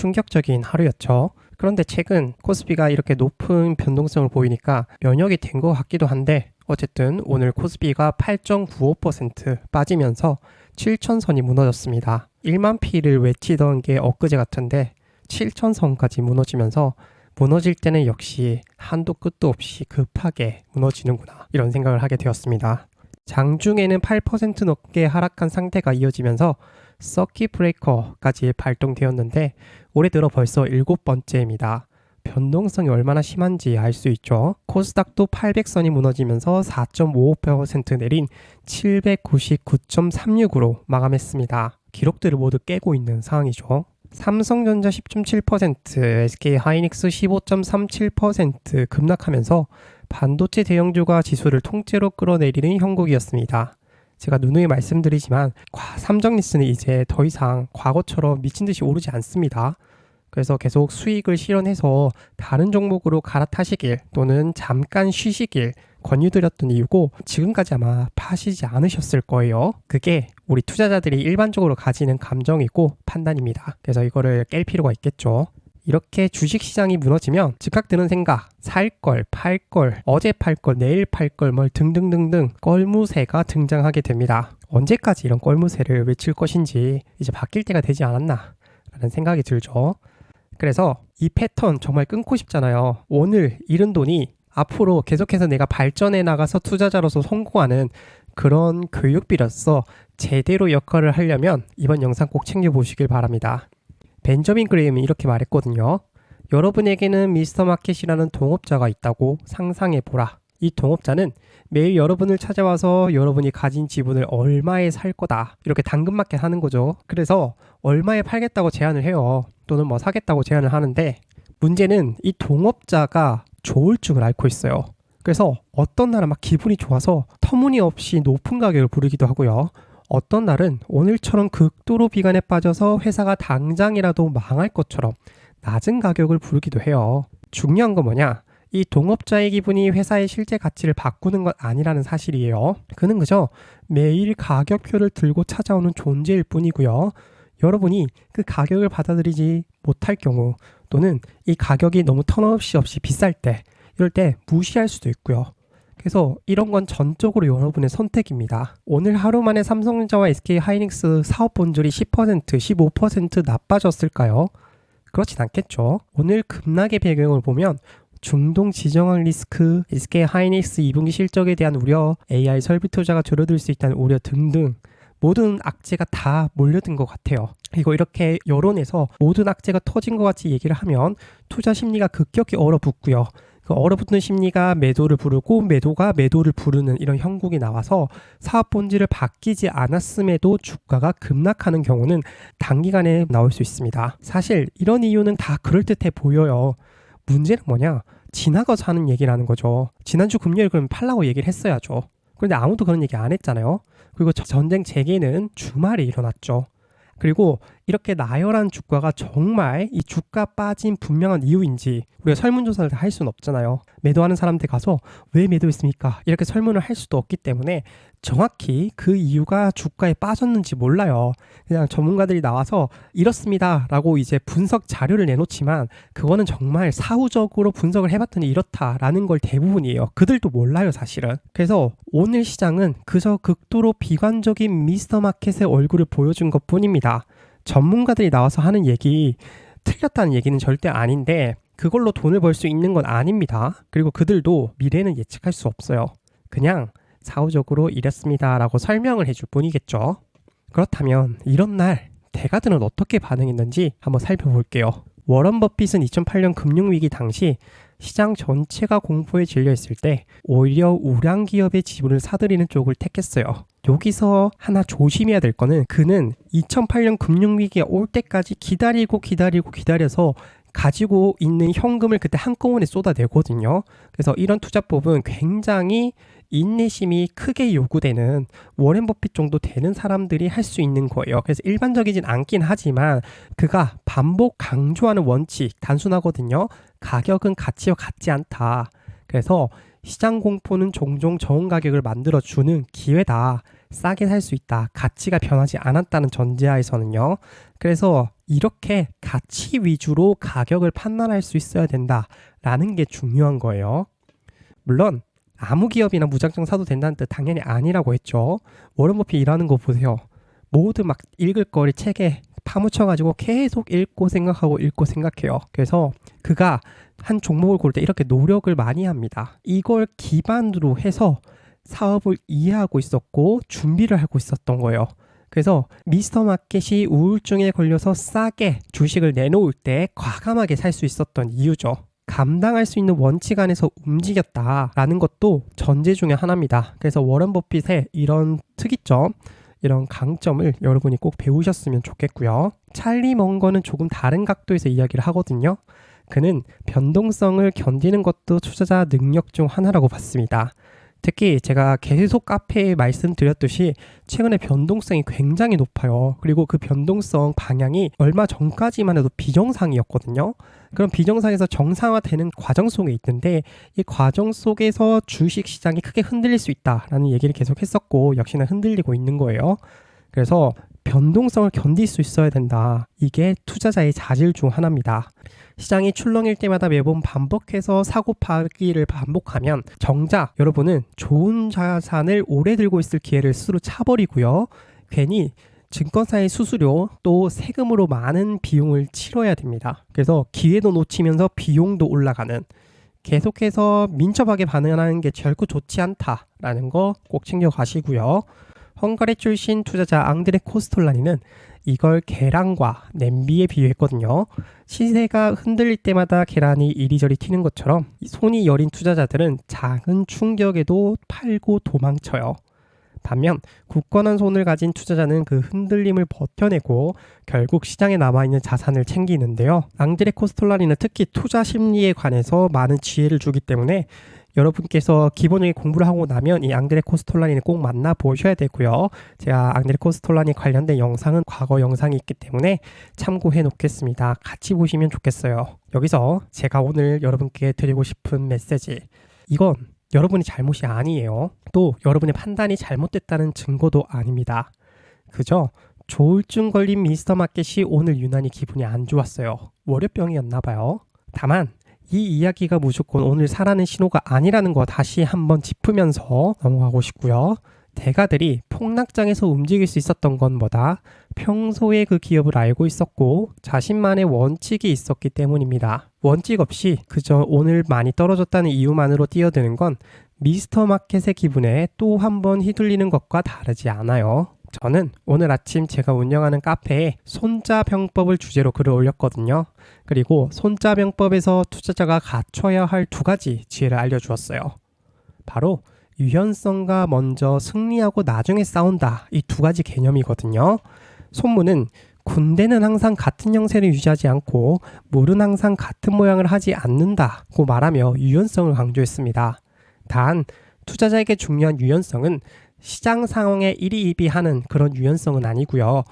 충격적인 하루였죠. 그런데 최근 코스피가 이렇게 높은 변동성을 보이니까 면역이 된 것 같기도 한데 어쨌든 오늘 코스피가 8.95% 빠지면서 7천선이 무너졌습니다. 1만 P를 외치던 게 엊그제 같은데 7천선까지 무너지면서 무너질 때는 역시 한도 끝도 없이 급하게 무너지는구나 이런 생각을 하게 되었습니다. 장중에는 8% 넘게 하락한 상태가 이어지면서 서킷 브레이커까지 발동되었는데 올해 들어 벌써 7번째입니다. 변동성이 얼마나 심한지 알 수 있죠. 코스닥도 800선이 무너지면서 4.55% 내린 799.36으로 마감했습니다. 기록들을 모두 깨고 있는 상황이죠. 삼성전자 10.7%, SK하이닉스 15.37% 급락하면서 반도체 대형주가 지수를 통째로 끌어내리는 형국이었습니다. 제가 누누이 말씀드리지만 삼성리스는 이제 더 이상 과거처럼 미친 듯이 오르지 않습니다. 그래서 계속 수익을 실현해서 다른 종목으로 갈아타시길 또는 잠깐 쉬시길 권유드렸던 이유고 지금까지 아마 파시지 않으셨을 거예요. 그게 우리 투자자들이 일반적으로 가지는 감정이고 판단입니다. 그래서 이거를 깰 필요가 있겠죠. 이렇게 주식시장이 무너지면 즉각 드는 생각, 살걸, 팔걸, 어제 팔걸, 내일 팔걸 뭘 등등등등 껄무새가 등장하게 됩니다. 언제까지 이런 껄무새를 외칠 것인지 이제 바뀔 때가 되지 않았나 라는 생각이 들죠. 그래서 이 패턴 정말 끊고 싶잖아요. 오늘 잃은 돈이 앞으로 계속해서 내가 발전해 나가서 투자자로서 성공하는 그런 교육비로서 제대로 역할을 하려면 이번 영상 꼭 챙겨보시길 바랍니다. 벤저민 그레임이 이렇게 말했거든요. 여러분에게는 미스터 마켓이라는 동업자가 있다고 상상해보라. 이 동업자는 매일 여러분을 찾아와서 여러분이 가진 지분을 얼마에 살 거다. 이렇게 당근마켓 하는 거죠. 그래서 얼마에 팔겠다고 제안을 해요. 또는 뭐 사겠다고 제안을 하는데 문제는 이 동업자가 조울증을 앓고 있어요. 그래서 어떤 날은 막 기분이 좋아서 터무니없이 높은 가격을 부르기도 하고요. 어떤 날은 오늘처럼 극도로 비관에 빠져서 회사가 당장이라도 망할 것처럼 낮은 가격을 부르기도 해요. 중요한 건 뭐냐? 이 동업자의 기분이 회사의 실제 가치를 바꾸는 것 아니라는 사실이에요. 그는 그저 매일 가격표를 들고 찾아오는 존재일 뿐이고요. 여러분이 그 가격을 받아들이지 못할 경우 또는 이 가격이 너무 터무니없이 없이 비쌀 때 이럴 때 무시할 수도 있고요. 그래서 이런 건 전적으로 여러분의 선택입니다. 오늘 하루 만에 삼성전자와 SK하이닉스 사업 본질이 10%, 15% 나빠졌을까요? 그렇진 않겠죠. 오늘 급락의 배경을 보면 중동 지정학 리스크, SK하이닉스 2분기 실적에 대한 우려, AI 설비 투자가 줄어들 수 있다는 우려 등등 모든 악재가 다 몰려든 것 같아요. 그리고 이렇게 여론에서 모든 악재가 터진 것 같이 얘기를 하면 투자 심리가 급격히 얼어붙고요. 그 얼어붙는 심리가 매도를 부르고 매도가 매도를 부르는 이런 형국이 나와서 사업 본질을 바뀌지 않았음에도 주가가 급락하는 경우는 단기간에 나올 수 있습니다. 사실 이런 이유는 다 그럴듯해 보여요. 문제는 뭐냐? 지나가서 하는 얘기라는 거죠. 지난주 금요일 그럼 팔라고 얘기를 했어야죠. 그런데 아무도 그런 얘기 안 했잖아요. 그리고 전쟁 재개는 주말에 일어났죠. 그리고 이렇게 나열한 주가가 정말 이 주가 빠진 분명한 이유인지 우리가 설문조사를 할 수는 없잖아요. 매도하는 사람한테 가서 왜 매도했습니까? 이렇게 설문을 할 수도 없기 때문에 정확히 그 이유가 주가에 빠졌는지 몰라요. 그냥 전문가들이 나와서 이렇습니다 라고 이제 분석 자료를 내놓지만 그거는 정말 사후적으로 분석을 해봤더니 이렇다라는 걸 대부분이에요. 그들도 몰라요 사실은. 그래서 오늘 시장은 그저 극도로 비관적인 미스터 마켓의 얼굴을 보여준 것 뿐입니다. 전문가들이 나와서 하는 얘기 틀렸다는 얘기는 절대 아닌데 그걸로 돈을 벌 수 있는 건 아닙니다. 그리고 그들도 미래는 예측할 수 없어요. 그냥 사후적으로 이랬습니다 라고 설명을 해줄 뿐이겠죠. 그렇다면 이런 날 대가들은 어떻게 반응했는지 한번 살펴볼게요. 워런 버핏은 2008년 금융위기 당시 시장 전체가 공포에 질려있을 때 오히려 우량 기업의 지분을 사들이는 쪽을 택했어요. 여기서 하나 조심해야 될 거는 그는 2008년 금융위기가 올 때까지 기다려서 가지고 있는 현금을 그때 한꺼번에 쏟아내거든요. 그래서 이런 투자법은 굉장히 인내심이 크게 요구되는 워렌 버핏 정도 되는 사람들이 할 수 있는 거예요. 그래서 일반적이진 않긴 하지만 그가 반복 강조하는 원칙 단순하거든요. 가격은 가치와 같지 않다. 그래서 시장 공포는 종종 좋은 가격을 만들어주는 기회다. 싸게 살 수 있다. 가치가 변하지 않았다는 전제하에서는요. 그래서 이렇게 가치 위주로 가격을 판단할 수 있어야 된다라는 게 중요한 거예요. 물론 아무 기업이나 무작정 사도 된다는 뜻 당연히 아니라고 했죠. 워런 버핏 일하는 거 보세요. 모두 막 읽을 거리 책에 파묻혀가지고 계속 읽고 생각해요. 그래서 그가 한 종목을 고를 때 이렇게 노력을 많이 합니다. 이걸 기반으로 해서 사업을 이해하고 있었고 준비를 하고 있었던 거예요. 그래서 미스터 마켓이 우울증에 걸려서 싸게 주식을 내놓을 때 과감하게 살 수 있었던 이유죠. 감당할 수 있는 원칙 안에서 움직였다라는 것도 전제 중에 하나입니다. 그래서 워런 버핏의 이런 특이점, 이런 강점을 여러분이 꼭 배우셨으면 좋겠고요. 찰리 멍거는 조금 다른 각도에서 이야기를 하거든요. 그는 변동성을 견디는 것도 투자자 능력 중 하나라고 봤습니다. 특히 제가 계속 카페에 말씀드렸듯이 최근에 변동성이 굉장히 높아요. 그리고 그 변동성 방향이 얼마 전까지만 해도 비정상이었거든요. 그럼 비정상에서 정상화되는 과정 속에 있는데 이 과정 속에서 주식시장이 크게 흔들릴 수 있다라는 얘기를 계속 했었고 역시나 흔들리고 있는 거예요. 그래서 변동성을 견딜 수 있어야 된다. 이게 투자자의 자질 중 하나입니다. 시장이 출렁일 때마다 매번 반복해서 사고 파기를 반복하면 정작 여러분은 좋은 자산을 오래 들고 있을 기회를 스스로 차버리고요. 괜히 증권사의 수수료 또 세금으로 많은 비용을 치러야 됩니다. 그래서 기회도 놓치면서 비용도 올라가는 계속해서 민첩하게 반응하는 게 결코 좋지 않다라는 거 꼭 챙겨가시고요. 헝가리 출신 투자자 앙드레 코스톨라니는 이걸 계란과 냄비에 비유했거든요. 시세가 흔들릴 때마다 계란이 이리저리 튀는 것처럼 손이 여린 투자자들은 작은 충격에도 팔고 도망쳐요. 반면 굳건한 손을 가진 투자자는 그 흔들림을 버텨내고 결국 시장에 남아있는 자산을 챙기는데요. 앙드레 코스톨라니는 특히 투자 심리에 관해서 많은 지혜를 주기 때문에 여러분께서 기본적인 공부를 하고 나면 이 앙드레 코스톨라니는 꼭 만나보셔야 되고요. 제가 앙드레 코스톨라니 관련된 영상은 과거 영상이 있기 때문에 참고해 놓겠습니다. 같이 보시면 좋겠어요. 여기서 제가 오늘 여러분께 드리고 싶은 메시지, 이건 여러분이 잘못이 아니에요. 또 여러분의 판단이 잘못됐다는 증거도 아닙니다. 그저 조울증 걸린 미스터 마켓이 오늘 유난히 기분이 안 좋았어요. 월요병이었나 봐요. 다만 이 이야기가 무조건 오늘 사라는 신호가 아니라는 거 다시 한번 짚으면서 넘어가고 싶고요. 대가들이 폭락장에서 움직일 수 있었던 건 뭐다? 평소에 그 기업을 알고 있었고 자신만의 원칙이 있었기 때문입니다. 원칙 없이 그저 오늘 많이 떨어졌다는 이유만으로 뛰어드는 건 미스터 마켓의 기분에 또 한 번 휘둘리는 것과 다르지 않아요. 저는 오늘 아침 제가 운영하는 카페에 손자병법을 주제로 글을 올렸거든요. 그리고 손자병법에서 투자자가 갖춰야 할 두 가지 지혜를 알려주었어요. 바로 유연성과 먼저 승리하고 나중에 싸운다. 이 두 가지 개념이거든요. 손문은 군대는 항상 같은 형세를 유지하지 않고 물은 항상 같은 모양을 하지 않는다고 말하며 유연성을 강조했습니다. 단 투자자에게 중요한 유연성은 시장 상황에 일희일비하는 그런 유연성은 아니고요.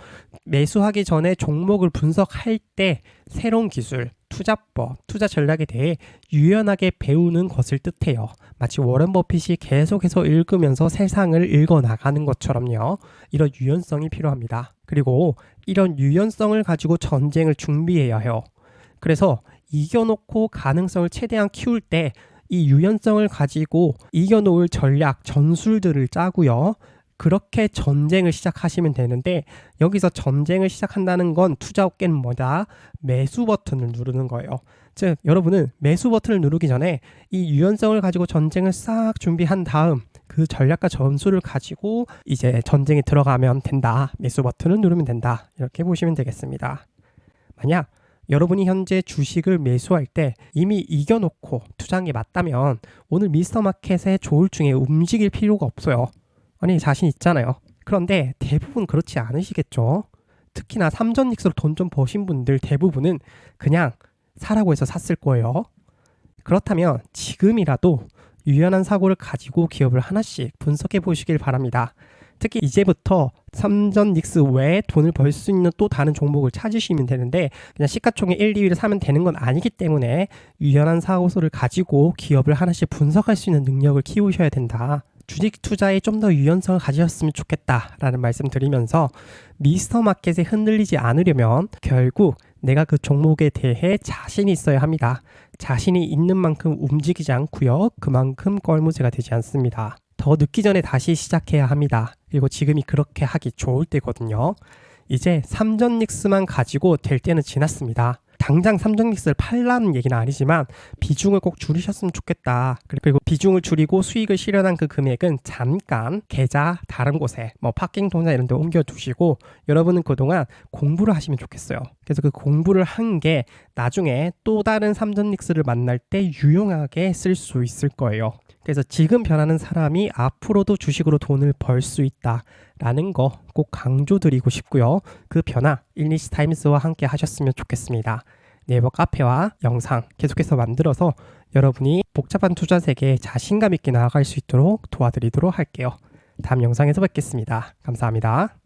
매수하기 전에 종목을 분석할 때 새로운 기술, 투자법, 투자 전략에 대해 유연하게 배우는 것을 뜻해요. 마치 워런 버핏이 계속해서 읽으면서 세상을 읽어나가는 것처럼요. 이런 유연성이 필요합니다. 그리고 이런 유연성을 가지고 전쟁을 준비해야 해요. 그래서 이겨놓고 가능성을 최대한 키울 때 이 유연성을 가지고 이겨놓을 전략, 전술들을 짜고요. 그렇게 전쟁을 시작하시면 되는데 여기서 전쟁을 시작한다는 건 투자 업계는 뭐다? 매수 버튼을 누르는 거예요. 즉 여러분은 매수 버튼을 누르기 전에 이 유연성을 가지고 전쟁을 싹 준비한 다음 그 전략과 전술을 가지고 이제 전쟁에 들어가면 된다. 매수 버튼을 누르면 된다. 이렇게 보시면 되겠습니다. 만약 여러분이 현재 주식을 매수할 때 이미 이겨놓고 투자한 게 맞다면 오늘 미스터 마켓의 조울증에 움직일 필요가 없어요. 아니 자신 있잖아요. 그런데 대부분 그렇지 않으시겠죠. 특히나 삼전닉스로 돈 좀 버신 분들 대부분은 그냥 사라고 해서 샀을 거예요. 그렇다면 지금이라도 유연한 사고를 가지고 기업을 하나씩 분석해 보시길 바랍니다. 특히 이제부터 삼전닉스 외에 돈을 벌 수 있는 또 다른 종목을 찾으시면 되는데 그냥 시가총액 1, 2위를 사면 되는 건 아니기 때문에 유연한 사고를 가지고 기업을 하나씩 분석할 수 있는 능력을 키우셔야 된다. 주식 투자에 좀 더 유연성을 가지셨으면 좋겠다라는 말씀 드리면서 미스터 마켓에 흔들리지 않으려면 결국 내가 그 종목에 대해 자신이 있어야 합니다. 자신이 있는 만큼 움직이지 않고요. 그만큼 껄무새가 되지 않습니다. 더 늦기 전에 다시 시작해야 합니다. 그리고 지금이 그렇게 하기 좋을 때거든요. 이제 삼전닉스만 가지고 될 때는 지났습니다. 당장 삼전닉스를 팔라는 얘기는 아니지만 비중을 꼭 줄이셨으면 좋겠다. 그리고 비중을 줄이고 수익을 실현한 그 금액은 잠깐 계좌 다른 곳에 파킹 통장 이런 데 옮겨두시고 여러분은 그동안 공부를 하시면 좋겠어요. 그래서 그 공부를 한 게 나중에 또 다른 삼전닉스를 만날 때 유용하게 쓸 수 있을 거예요. 그래서 지금 변하는 사람이 앞으로도 주식으로 돈을 벌 수 있다라는 거 꼭 강조드리고 싶고요. 그 변화 일리시타임스와 함께 하셨으면 좋겠습니다. 네이버 카페와 영상 계속해서 만들어서 여러분이 복잡한 투자 세계에 자신감 있게 나아갈 수 있도록 도와드리도록 할게요. 다음 영상에서 뵙겠습니다. 감사합니다.